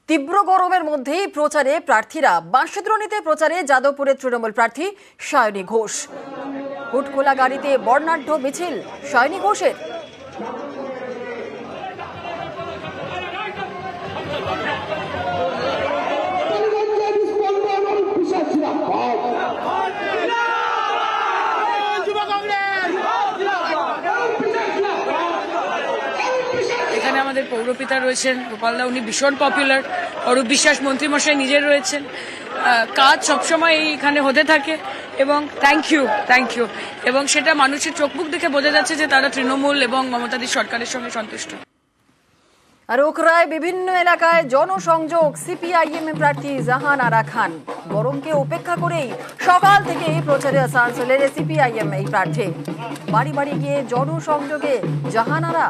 তীব্র গরমের মধ্যেই প্রচারে প্রার্থীরা বাঁশদ্রোণীতে প্রচারে যাদবপুরের তৃণমূল প্রার্থী সায়নী ঘোষ। হুটখোলা গাড়িতে বর্ণাঢ্য মিছিল সায়নী ঘোষের। এখানে আমাদের পৌরপিতা রয়েছেন গোপালদা, উনি ভীষণ পপুলার। অরূপ বিশ্বাস মন্ত্রীমশাই নিজের রয়েছেন। কাজ সবসময় এইখানে হতে থাকে এবং থ্যাংক ইউ এবং সেটা মানুষের চোখমুখ দেখে বোঝা যাচ্ছে যে তারা তৃণমূল এবং মমতাদি সরকারের সঙ্গে সন্তুষ্ট। আর ওখরায় বিভিন্ন এলাকায় জনসংযোগ সিপিআইএম প্রার্থী জাহান আরা খান। গরমকে উপেক্ষা করেই সকাল থেকে প্রচারে আসানসোলের সিপিআইএম এই প্রার্থী। বাড়ি বাড়ি গিয়ে জনসংযোগে জাহান আরা।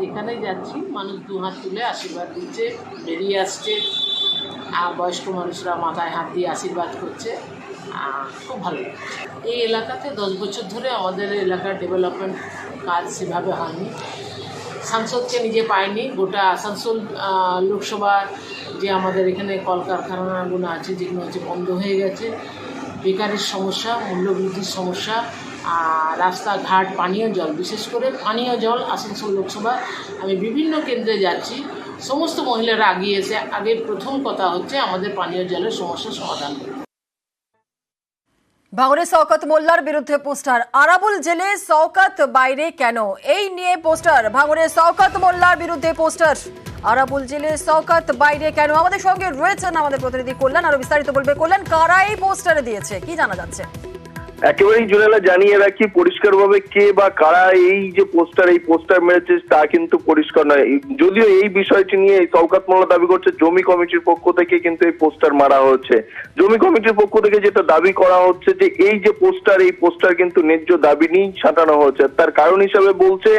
যেখানেই যাচ্ছি মানুষ দুহাত তুলে আশীর্বাদ দিচ্ছে, বেরিয়ে আসছে। বয়স্ক মানুষরা মাথায় হাত দিয়ে আশীর্বাদ করছে, খুব ভালো লাগছে। এই এলাকাতে 10 বছর ধরে আমাদের এলাকার ডেভেলপমেন্ট কাজ সেভাবে হয়নি। সাংসদকে নিজে পায়নি। গোটা আসানসোল লোকসভার যে আমাদের এখানে কলকারখানাগুলো আছে যেগুলো হচ্ছে বন্ধ হয়ে গেছে, বেকারের সমস্যা, মূল্যবৃদ্ধির সমস্যা, রাস্তাঘাট, পানীয় জল, বিশেষ করে পানীয় জল আসানসোল লোকসভা আমি বিভিন্ন কেন্দ্রে যাচ্ছি, সমস্ত মহিলারা এগিয়ে এসে আগের প্রথম কথা হচ্ছে আমাদের পানীয় জলের সমস্যার সমাধান করবে। ভাঙড়ে শওকত মোল্লার বিরুদ্ধে পোস্টার, আরাবুল জেলে শওকত বাইরে কেন, এই নিয়ে পোস্টার। ভাঙড়ে শওকত মোল্লার বিরুদ্ধে পোস্টার, আরাবুল জেলে শওকত বাইরে কেন। আমাদের সঙ্গে রয়েছেন আমাদের প্রতিনিধি কল্যাণ, আরো বিস্তারিত বলবে কল্যাণ। কারা এই পোস্টারে দিয়েছে, কি জানা যাচ্ছে? একেবারেই জুনেলা জানিয়ে রাখি পরিষ্কারভাবে কে বা কারা এই যে পোস্টার মেরেছে তা কিন্তু পরিষ্কার নয়। যদিও এই বিষয়টি নিয়ে শওকত মোল্লা দাবি করছে জমি কমিটির পক্ষ থেকে কিন্তু এই পোস্টার মারা হচ্ছে। জমি কমিটির পক্ষ থেকে যেটা দাবি করা হচ্ছে যে এই যে এই পোস্টার কিন্তু ন্যায্য দাবি নিয়েই ছাঁটানো হচ্ছে। তার কারণ হিসাবে বলছে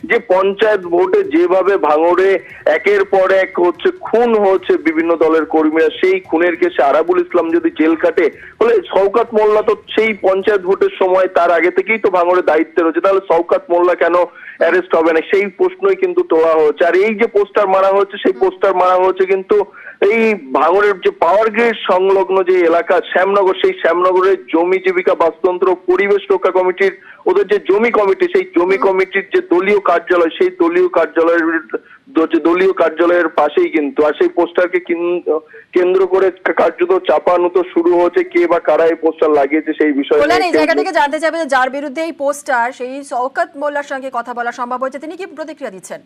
যে পঞ্চায়েত ভোটে যেভাবে ভাঙড়ে একের পর এক হচ্ছে খুন হচ্ছে বিভিন্ন দলের কর্মীরা, সেই খুনের কেসে আরাবুল ইসলাম যদি জেল কাটে, ফলে শওকত মোল্লা তো সেই পঞ্চায়েত ভোটের সময় তার আগে থেকেই তো ভাঙড়ের দায়িত্বে রয়েছে, তাহলে শওকত মোল্লা কেন অ্যারেস্ট হবে না, সেই প্রশ্নই কিন্তু তোলা হচ্ছে। আর এই যে পোস্টার মারা হচ্ছে, সেই পোস্টার মারা হচ্ছে কিন্তু এই ভাঙড়ের যে পাওয়ার গ্রিড সংলগ্ন যে এলাকা শ্যামনগর, সেই শ্যামনগরের জমি জীবিকা বাস্তুতন্ত্র পরিবেশ রক্ষা কমিটির ওদের যে জমি কমিটি, সেই জমি কমিটির যে দলীয় কার্যালয়, সেই দলীয় কার্যালয়ের পাশেই কিন্তু। আর সেই পোস্টারকে কেন্দ্র করে কার্যত চাপানো তো শুরু হচ্ছে, কে বা কারা এই পোস্টার লাগিয়েছে সেই বিষয়ে। এই জায়গা থেকে জানতে চাইবে যার বিরুদ্ধে এই পোস্টার, সেই শওকত মোল্লার সঙ্গে কথা বলা সম্ভব হয়েছে, তিনি কি প্রতিক্রিয়া দিচ্ছেন?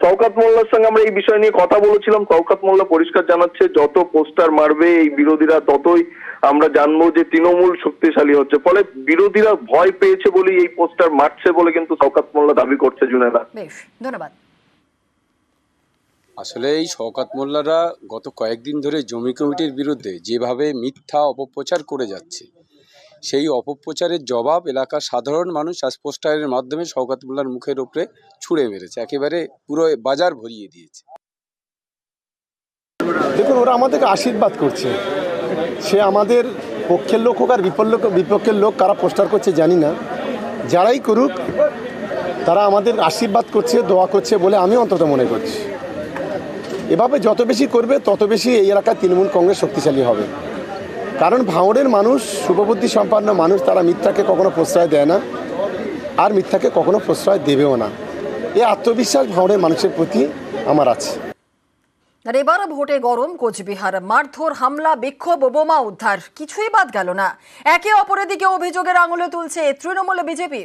শওকত মোল্লার সঙ্গে আমরা এই বিষয় নিয়ে কথা বলেছিলাম। শওকত মোল্লা পরিষ্কার জানাচ্ছে যত পোস্টার মারবে এই বিরোধীরা ততই আমরা জানবো যে তৃণমূল শক্তিশালী হচ্ছে, ফলে বিরোধীরা ভয় পেয়েছে বলেই এই পোস্টার মারছে বলে কিন্তু শওকত মোল্লা দাবি করছে। জুনেদা, বেশ, ধন্যবাদ। আসলে এই শওকত মোল্লারা গত কয়েকদিন ধরে জমি কমিটির বিরুদ্ধে যেভাবে মিথ্যা অপপ্রচার করে যাচ্ছে, সেই অপপ্রচারের জবাব এলাকার সাধারণ মানুষ আজ পোস্টারের মাধ্যমে শওকত মোল্লার মুখের উপরে ছুঁড়ে মেরেছে, একেবারে পুরো বাজার ভরিয়ে দিয়েছে। দেখুন, ওরা আমাদেরকে আশীর্বাদ করছে, সে আমাদের পক্ষের লোক হোক আর বিপক্ষের লোক, কারা পোস্টার করছে জানি না, যারাই করুক তারা আমাদের আশীর্বাদ করছে, দোয়া করছে বলে আমি অন্তত মনে করছি। এভাবে যত বেশি করবে তত বেশি এই এলাকায় তৃণমূল কংগ্রেস শক্তিশালী হবে। কারণ ভাঙড়ের মানুষ শুভবুদ্ধি সম্পন্ন মানুষ, তারা মিথ্যাকে কখনো প্রশ্রয় দেয় না আর মিথ্যাকে কখনো প্রশ্রয় দেবেও না। এই আত্মবিশ্বাস ভাঙড়ের মানুষের প্রতি আমার আছে। আর এবার ভোটে গরম কোচবিহার, মারধর, হামলা, বিক্ষোভ, বোমা উদ্ধার, কিছুই বাদ গেল না। একে অপরের দিকে অভিযোগের আঙুলে তুলছে তৃণমূল বিজেপি।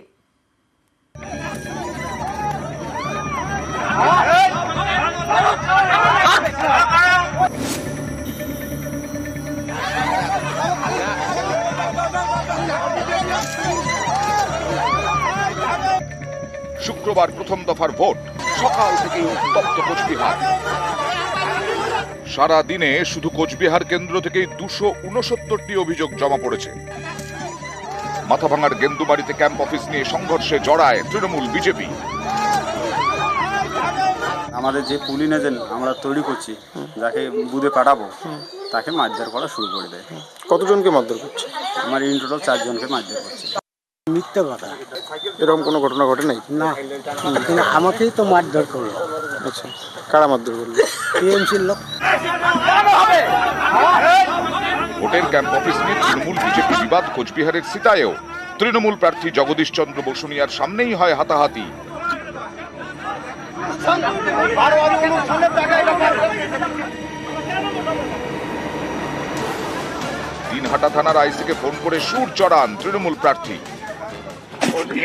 শুক্রবার প্রথম দফার ভোট, সকাল থেকেই উত্তপ্ত কোচবিহার। সারা দিনে শুধু কোচবিহার কেন্দ্র থেকেই 269টি অভিযোগ জমা পড়েছে। মাথাভাঙার গেন্দুবাড়িতে ক্যাম্প অফিস নিয়ে সংঘর্ষে জড়ায় তৃণমূল বিজেপি। আমাদের যে পুলিং এজেন্ট আমরা তৈরি করছি, যাকে বুথে পাঠাবো, তাকে মারধর করা শুরু করে দেয়। কতজনকে মারধর করছে? আমার ইন টোটাল 4 জনকে মারধর করছে। মিথ্যে কথা, এরকম কোনো ঘটনা ঘটে নাই? না, কিন্তু আমাকেই তো মারধর করলো। আচ্ছা, কারা মারধর করলো? টিএমসির লোক। ভোটের ক্যাম্প অফিস নিয়ে তৃণমূল বিজেপি বিবাদ কোচবিহারের সিতায়েও। তৃণমূল প্রার্থী জগদীশ চন্দ্র বসুনিয়ার সামনেই হয় হাতাহাতি। দিনহাটা থানার আইসিকে ফোন করে সুর চড়ান তৃণমূল প্রার্থী।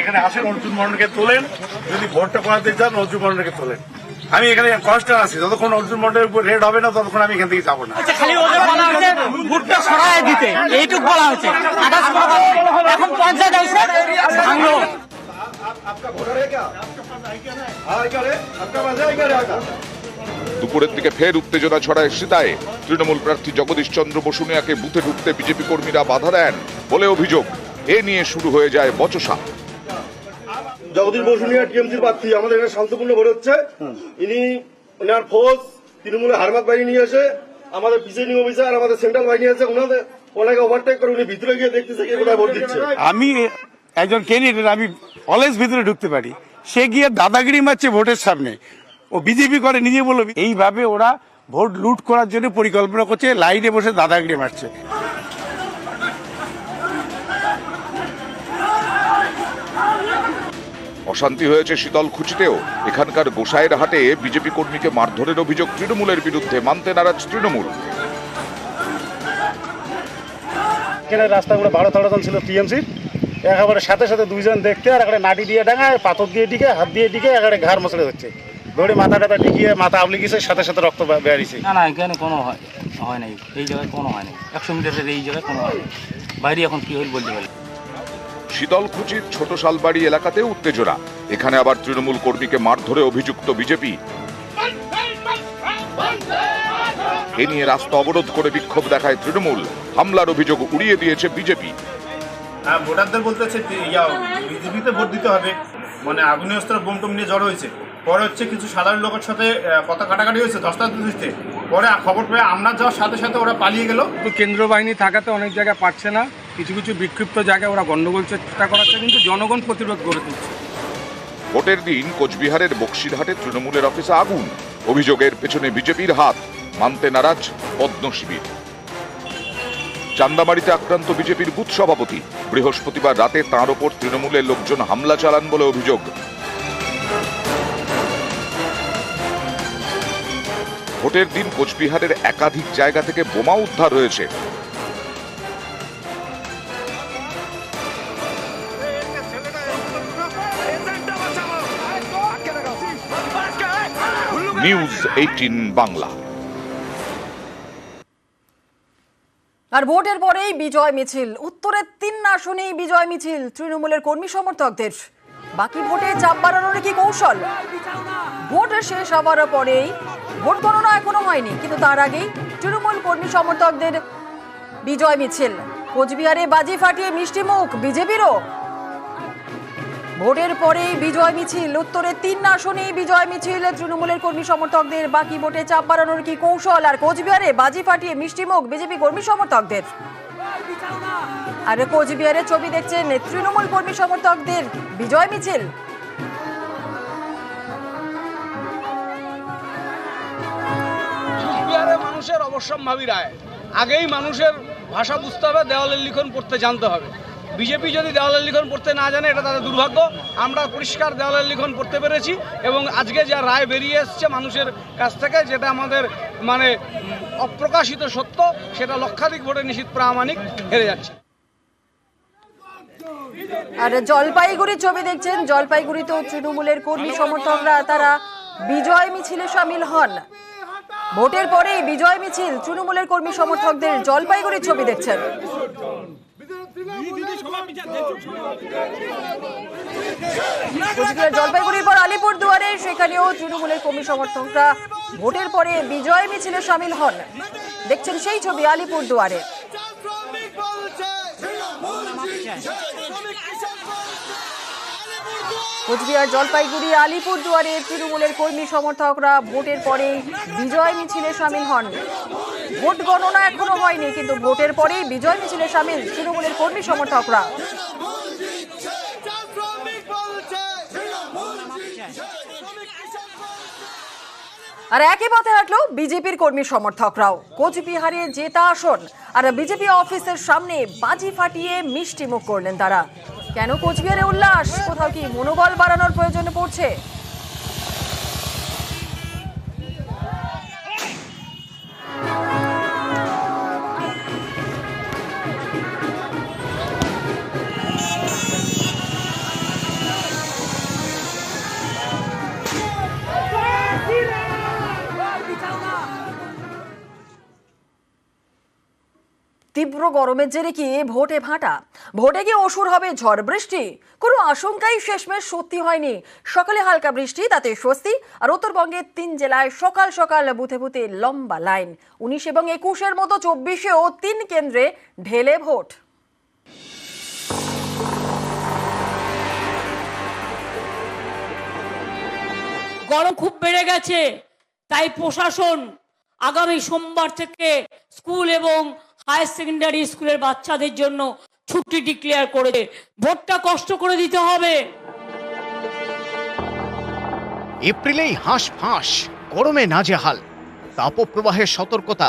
এখানে আসেন, অর্জুন মন্ডলকে তোলেন, যদি ভোটটা করাতে চান অর্জুন মন্ডলকে তোলেন। আমি এখানে কনস্ট্যান্ট আছি, যতক্ষণ অর্জুন মন্ডলের উপর রেড হবে না ততক্ষণ আমি এখান থেকে যাবো না। খালি ওদের বলা হচ্ছে ভোটটা সরায় দিতে, এইটুকু বলা হচ্ছে। এখন পঞ্চায়েত ভাঙলো। দুপুরের দিকে ফের উত্তেজনা ছড়ায় সিতায়ে। তৃণমূল প্রার্থী জগদীশ চন্দ্র বসুনিয়াকে বুথে ঢুকতে বিজেপি কর্মীরা বাধা দেন বলে অভিযোগ। এ নিয়ে শুরু হয়ে যায় বচসা। জগদীশ বসুনিয়া টিএমসির প্রার্থী, আমাদের এখানে শান্তপূর্ণ ভোট হচ্ছে। ইনি ওনার ফোর্স তৃণমূলের হারমাত বাহিনী নিয়ে এসে আমাদের প্রিসাইডিং অফিসার, আমাদের সেন্ট্রাল বাহিনী আছে, ওনাকে ওভারটেক করে উনি ভিতরে গিয়ে দেখতেছে কে কোথায় ভোট দিচ্ছে। আমি একজন ক্যান্ডিডেট, আমি অলওয়েজ ভিতরে ঢুকতে পারি। সে গিয়ে দাদাগিরি মারছে ভোটের সামনে। ও বিজেপি করে নিজে বলবে। এইভাবে ওরা ভোট লুট করার জন্য পরিকল্পনা করছে, লাইনে বসে দাদাগিরি মারছে। অশান্তি হয়েছে শীতলকুচিতেও। এখানকার গোসাইয়ের হাটে বিজেপি কর্মীকে মারধরের অভিযোগ তৃণমূলের বিরুদ্ধে, মানতে নারাজ তৃণমূল। এখানে রাস্তাগুলো ভাড়া থাড়াতল ছিল টিএমসি, একেবারে সাথে সাথে দুইজন দেখতে, আর একটা নাটি দিয়ে ডাঙায়, পাথর দিয়ে ডিকে, হাত দিয়ে ডিকে, একেবারে ঘাড় মশলে হচ্ছে। ধরে মাথা টাথা টিকিয়ে মাথা আপলি গেছে, সাথে সাথে রক্ত বেরিয়েছে। না না, এখানে কোনো হয় নাই, এই জায়গায় কোনো হয় নাই। 100 মিটারের এই জায়গায় কোনো হয় নাই। বাইরে এখন কি হইল বলতে পারি। শীতলকুচির ছোট শালবাড়ি এলাকাতেও উত্তেজনা। এখানে আবার তৃণমূল কর্মীকে মারধরে অভিযুক্ত বিজেপি। এ নিয়ে রাস্তা অবরোধ করে বিক্ষোভ দেখায় তৃণমূল। হামলার অভিযোগ উড়িয়ে দিয়েছে বিজেপি। ভোটারদের বলতেছে বিজেপিতে ভোট দিতে হবে, মানে আগুনের অস্ত্র বোম টোম নিয়ে জড়ো হয়েছে। পরে হচ্ছে কিছু সাধারণ লোকের সাথে কথা কাটাকাটি হয়েছে 10টা দিতে। পরে খবর পেয়ে আমরা যাওয়ার সাথে সাথে ওরা পালিয়ে গেল। কেন্দ্র বাহিনী থাকাতে অনেক জায়গায় পারছে না, কিছু কিছু বিক্ষিপ্ত জায়গায় ওরা গন্ডগোল চেষ্টা করাচ্ছে, কিন্তু জনগণ প্রতিরোধ করে দিচ্ছে। ভোটের দিন কোচবিহারের বক্সিরহাটে তৃণমূলের অফিসে আগুন। অভিযোগের পেছনে বিজেপির হাত, মানতে নারাজ পদ্ম শিবির। চান্দামারিতে আক্রান্ত বিজেপির বুথ সভাপতি। বৃহস্পতিবার রাতে তাঁর ওপর তৃণমূলের লোকজন হামলা চালান বলে অভিযোগ। ভোটের দিন কোচবিহারের একাধিক জায়গা থেকে বোমা উদ্ধার হয়েছে। নিউজ 18 বাংলা। আর ভোটের পরেই বিজয় মিছিল। উত্তরের 3 আসনেই বিজয় মিছিল তৃণমূলের কর্মী সমর্থকদের। বাকি ভোটে চাপ বাড়ানোর কি কৌশল? ভোট শেষ হওয়ার পরেই, ভোট গণনা এখনো হয়নি, কিন্তু তার আগেই তৃণমূল কর্মী সমর্থকদের বিজয় মিছিল। কোচবিহারে বাজি ফাটিয়ে মিষ্টি মুখ বিজেপিরও। ভোটের পরেই বিজয় মিছিল। উত্তরের 3 আসনেই বিজয় মিছিল তৃণমূলের কর্মী সমর্থকদের। বাকি ভোটে চাপ বাড়ানোর কি কৌশল? আর কোচবিহারে বাজি ফাটিয়ে মিষ্টি মুখ বিজেপি কর্মী সমর্থকদের। আর কোচবিহারের ছবি দেখছেন তৃণমূল কর্মী সমর্থকদের বিজয় মিছিল। কোচবিহারের মানুষের অবশ্যম্ভাবী রায়। আগেই মানুষের ভাষা বুঝতে হবে, দেওয়ালের লিখন পড়তে জানতে হবে। বিজেপি যদি দেওয়ালের লিখন পড়তে না জানে, এটা তাদের দুর্ভাগ্য। আমরা পরিষ্কার দেওয়ালের লিখন পড়তে পেরেছি, এবং আজকে যা রায় বেরিয়ে এসছে মানুষের কাছ থেকে, যেটা আমাদের মানে অপ্রকাশিত সত্য, সেটা লক্ষাধিক ভোটে নিশ্চিত প্রামাণিক হেরে যাচ্ছে। আর জলপাইগুড়ির ছবি দেখছেন। জলপাইগুড়িতেও তৃণমূলের কর্মী সমর্থকরা তারা বিজয় মিছিলে সামিল হন। ভোটের পরেই বিজয় মিছিল তৃণমূলের কর্মী সমর্থকদের। জলপাইগুড়ির ছবি দেখছেন। জলপাইগুড়ির পর আলিপুরদুয়ারে, সেখানেও তৃণমূলের কর্মী সমর্থকরা ভোটের পরে বিজয় মিছিলে সামিল হন। দেখছেন সেই ছবি আলিপুরদুয়ারে। কোচবিহার, জলপাইগুড়ি, আলিপুরদুয়ারে তৃণমূলের কর্মী সমর্থকরা ভোটের পরেই বিজয় মিছিলে সামিল হন। ভোট গণনা এখনো হয়নি, কিন্তু ভোটের পরেই বিজয় মিছিলে সামিল তৃণমূলের কর্মী সমর্থকরা। আর একই পথে হাঁটলো বিজেপির কর্মী সমর্থকরাও। কোচবিহারে জেতা আসন আর বিজেপি অফিসের সামনে বাজি ফাটিয়ে মিষ্টি মুখ করলেন তারা। কেন কোচবিহারে উল্লাস? কোথাও কি মনোবল বাড়ানোর প্রয়োজনে পড়ছে? তীব্র গরমের জেরে কি ভোটে ভাটা? ভোটে কি অসুর হবে ঝড় বৃষ্টি? কোনো আশঙ্কাই শেষমেশ সত্যি হয়নি। সকালে হালকা বৃষ্টি, তাতে স্বস্তি। আর উত্তরবঙ্গের 3 জেলায় সকাল সকাল বুথে বুথে লম্বা লাইন। 19 এবং 21-এর মতো 24-এও 3 কেন্দ্রে ঢেলে ভোট। গরম খুব বেড়ে গেছে, তাই প্রশাসন আগামী সোমবার থেকে স্কুল এবং হায়ার সেকেন্ডারি স্কুলের বাচ্চাদের জন্য ছুটি ডিক্লেয়ার করেছে। ভোটটা কষ্ট করে দিতে হবে। এপ্রিলেই হাঁস ফাঁস, গরমে নাজেহাল, তাপপ্রবাহের সতর্কতা।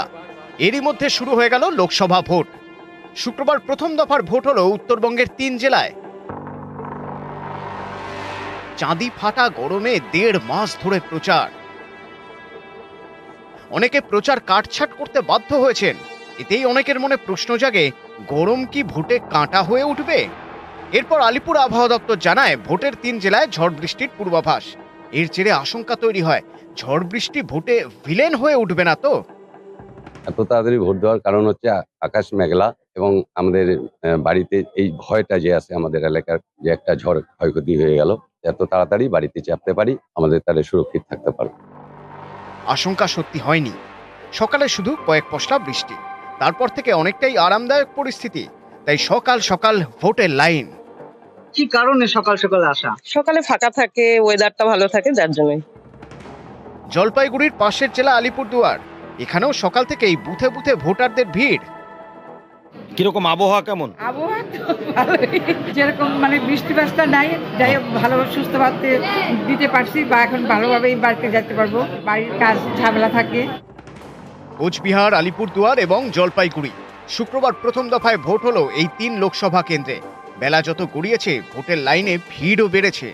এরই মধ্যে শুরু হয়ে গেল লোকসভা ভোট। শুক্রবার প্রথম দফার ভোট হলো উত্তরবঙ্গের 3 জেলায়। চাঁদি ফাটা গরমে 1.5 মাস ধরে প্রচার। অনেকে প্রচার কাটছাট করতে বাধ্য হয়েছেন। এতেই অনেকের মনে প্রশ্ন জাগে, গরম কি ভোটে কাঁটা হয়ে উঠবে? এরপর আলিপুর আবহাওয়া দপ্তর জানায়, ভোটের 3 জেলায় ঝড় বৃষ্টির পূর্বাভাস। এর জেরে আশঙ্কা তৈরি হয়, ঝড় বৃষ্টি ভোটে ভিলেন হয়ে উঠবে না তো? এত তাড়াতাড়ি ভোট দেওয়ার কারণ হচ্ছে আকাশ মেঘলা এবং আমাদের বাড়িতে এই ভয়টা যে আছে, আমাদের এলাকার যে একটা ঝড় ক্ষয়ক্ষতি হয়ে গেল, এত তাড়াতাড়ি বাড়িতে চাপতে পারি, আমাদের তাহলে সুরক্ষিত থাকতে পারবো। আশঙ্কা সত্যি হয়নি। সকালে শুধু কয়েক পশলা বৃষ্টি, তারপর থেকে অনেকটাই আরামদায়ক পরিস্থিতি। তাই সকাল সকাল ভোটের লাইন। কি কারণে সকাল সকাল আসা? সকালে ফাঁকা থাকে, ওয়েদারটা ভালো থাকে, যার জন্য। জলপাইগুড়ির পাশের জেলা আলিপুরদুয়ার, এখানেও সকাল থেকেই বুথে বুথে ভোটারদের ভিড়। কিরকম আবহাওয়া কেমন? আবহাওয়া তো ভালোই, যেরকম মানে বৃষ্টি বাস্তা নাই, যাই হোক ভালোভাবে সুস্থ ভাবে দিতে পারছি, বা এখন ভালোভাবেই বাড়িতে যেতে পারবো। বাড়ির কাজ ঝামেলা থাকে। কোচবিহার, আলিপুরদুয়ার এবং জলপাইগুড়ি শুক্রবার প্রথম দফায় ভোট হলো এই 3 লোকসভা কেন্দ্রে। বেলা যত গড়িয়েছে, ভোটের লাইনে ভিড়ও বেড়েছে।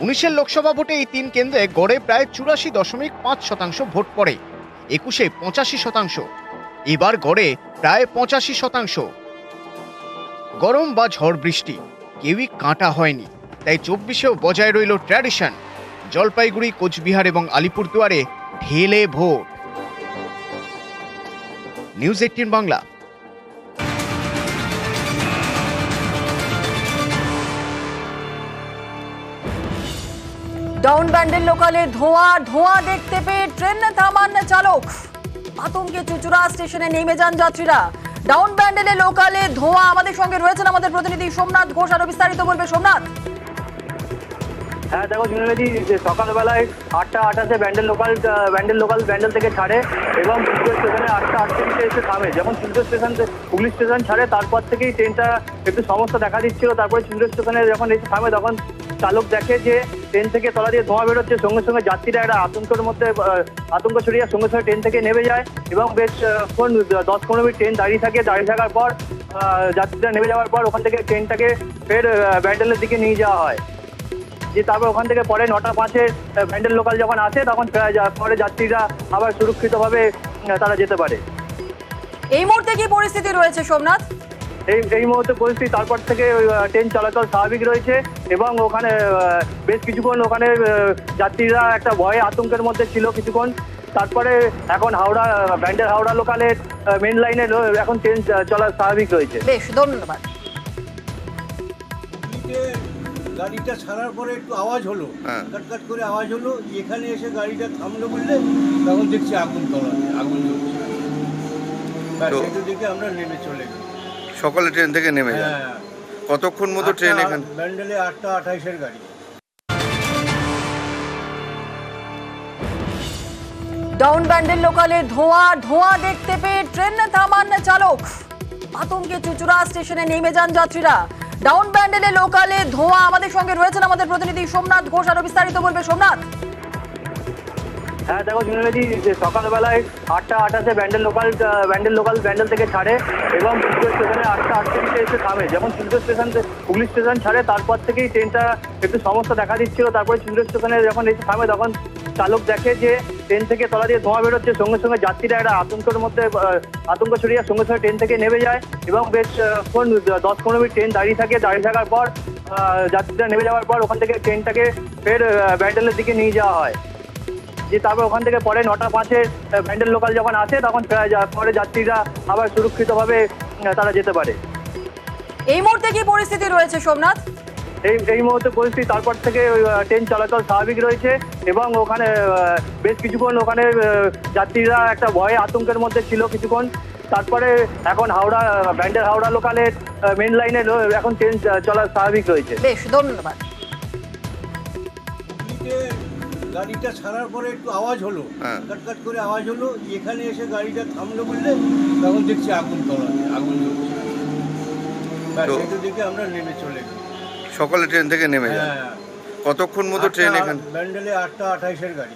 19-এর লোকসভা ভোটে এই 3 কেন্দ্রে গড়ে প্রায় 84.5% ভোট পড়ে। 21-এ 85%, এবার গড়ে প্রায় 85%। গরম বা ঝড় বৃষ্টি কেউই কাঁটা হয়নি, তাই 24-এও বজায় রইল ট্র্যাডিশন। জলপাইগুড়ি, কোচবিহার এবং আলিপুরদুয়ারে ঢেলে vote. News 18 Bangla. Down Bandel লোকালে ধোঁয়া দেখতে পেয়ে ট্রেন থামান চালক। আতঙ্কে চুচুড়া স্টেশনে নেমে যান যাত্রীরা। ডাউন ব্যান্ডেলে লোকালে ধোঁয়া। আমাদের সঙ্গে রয়েছেন আমাদের প্রতিনিধি সোমনাথ ঘোষ, আরো বিস্তারিত বলবে সোমনাথ। হ্যাঁ দেখো ঝুনুদি, সকালবেলায় 8:28-এ ব্যান্ডেল থেকে ছাড়ে এবং পুলিশ স্টেশনে 8:38-এ এসে থামে। যখন পুলিশ স্টেশন ছাড়ে, তারপর থেকেই ট্রেনটা একটু সমস্যা দেখা দিচ্ছিল। তারপরে পুলিশ স্টেশনে যখন এসে থামে, তখন চালক দেখে যে ট্রেন থেকে তলা দিয়ে ধোঁয়া বেরোচ্ছে। সঙ্গে সঙ্গে যাত্রীরা একটা আতঙ্ক ছড়িয়ে সঙ্গে সঙ্গে ট্রেন থেকে নেমে যায় এবং বেশ 10-15 মিনিট ট্রেন দাঁড়িয়ে থাকার পর যাত্রীরা নেমে যাওয়ার পর ওখান থেকে ট্রেনটাকে ফের ব্যান্ডেলের দিকে নিয়ে যাওয়া হয়। যে তারপর ওখান থেকে পরে 9:05-এ ব্যান্ডেল লোকাল যখন আসে, তখন পরে যাত্রীরা আবার সুরক্ষিতভাবে তারা যেতে পারে। এই মুহূর্তে কি পরিস্থিতি রয়েছে সোমনাথ? এই মুহূর্তে পরিস্থিতি তারপর থেকে ট্রেন চলাচল স্বাভাবিক রয়েছে এবং ওখানে বেশ কিছুক্ষণ ওখানে যাত্রীরা একটা ভয়ে আতঙ্কের মধ্যে ছিল কিছুক্ষণ। তারপরে এখন ব্যান্ডেল হাওড়া লোকালের মেন লাইনে এখন ট্রেন চলা স্বাভাবিক রয়েছে। বেশ, ধন্যবাদ। গাড়িটা ছাড়ার পরে একটু আওয়াজ হলো, কাটকাট করে আওয়াজ হলো। এখানে এসে গাড়িটা থামলো বললে, তখন দেখছি আগুন জ্বলছে। সেটা দেখে আমরা নেমে চলে গেলাম। সকালে ট্রেন থেকে নেমে যান, হ্যাঁ কতক্ষণ মতো ট্রেন এখানে? ব্যান্ডেলে 8:28-এর গাড়ি। ডাউন ব্যান্ডেল লোকালে ধোঁয়া দেখতে পেয়ে ট্রেন থামান চালক, আতঙ্কে চুচুড়া স্টেশনে নেমে যান যাত্রীরা। ডাউন ব্যান্ডেলে লোকালে ধোঁয়া, আমাদের সঙ্গে রয়েছেন আমাদের প্রতিনিধি সোমনাথ ঘোষ, আরো বিস্তারিত বলবে সোমনাথ। হ্যাঁ দেখো শুনেছি যে সকালবেলায় 8:28-এ ব্যান্ডেল থেকে ছাড়ে এবং চুচুড়া স্টেশনে 8:38-এ এসে থামে। যেমন চুচুড়া স্টেশন হুগলি স্টেশন ছাড়ে তারপর থেকেই ট্রেনটা একটু সমস্যা দেখা দিচ্ছিল। তারপরে চুচুড়া স্টেশনে যখন এসে থামে তখন চালক দেখে যে ট্রেন থেকে তলা দিয়ে ধোঁয়া বেরোচ্ছে। সঙ্গে সঙ্গে যাত্রীরা একটা আতঙ্কের মধ্যে আতঙ্ক ছড়িয়ে সঙ্গে সঙ্গে ট্রেন থেকে নেমে যায় এবং বেশ 10-15 মিনিট ট্রেন দাঁড়িয়ে থাকার পর যাত্রীরা নেমে যাওয়ার পর ওখান থেকে ট্রেনটাকে ফের ব্যান্ডেলের দিকে নিয়ে যাওয়া হয়। যে তারপর ওখান থেকে পরে 9:05-এ ব্যান্ডেল লোকাল যখন আসে তখন পরে যাত্রীরা আবার সুরক্ষিতভাবে তারা যেতে পারে। এই মুহূর্তে কি পরিস্থিতি রয়েছে সোমনাথ? এই মুহূর্তে পরিস্থিতি তারপর থেকে ট্রেন চলাচল স্বাভাবিক রয়েছে এবং ওখানে বেশ কিছুক্ষণ ওখানে যাত্রীরা একটা ভয়ে আতঙ্কের মধ্যে ছিল কিছুক্ষণ। তারপরে এখন ব্যান্ডেল হাওড়া লোকালের মেন লাইনে এখন ট্রেন চলা স্বাভাবিক রয়েছে। বেশ, ধন্যবাদ। গাড়িটা ছাড়ার পরে একটু আওয়াজ হলো, কাট করে আওয়াজ হলো, এখানে এসে গাড়িটা থামলো বললে তখন দেখছি আগুন জ্বলছে। সেটা দেখে আমরা নেমে চলে গেলাম। সকালে ট্রেন থেকে নেমে যান, হ্যাঁ কতক্ষণ মতো ট্রেন এখানে? ব্যান্ডেলে 8:28-এর গাড়ি।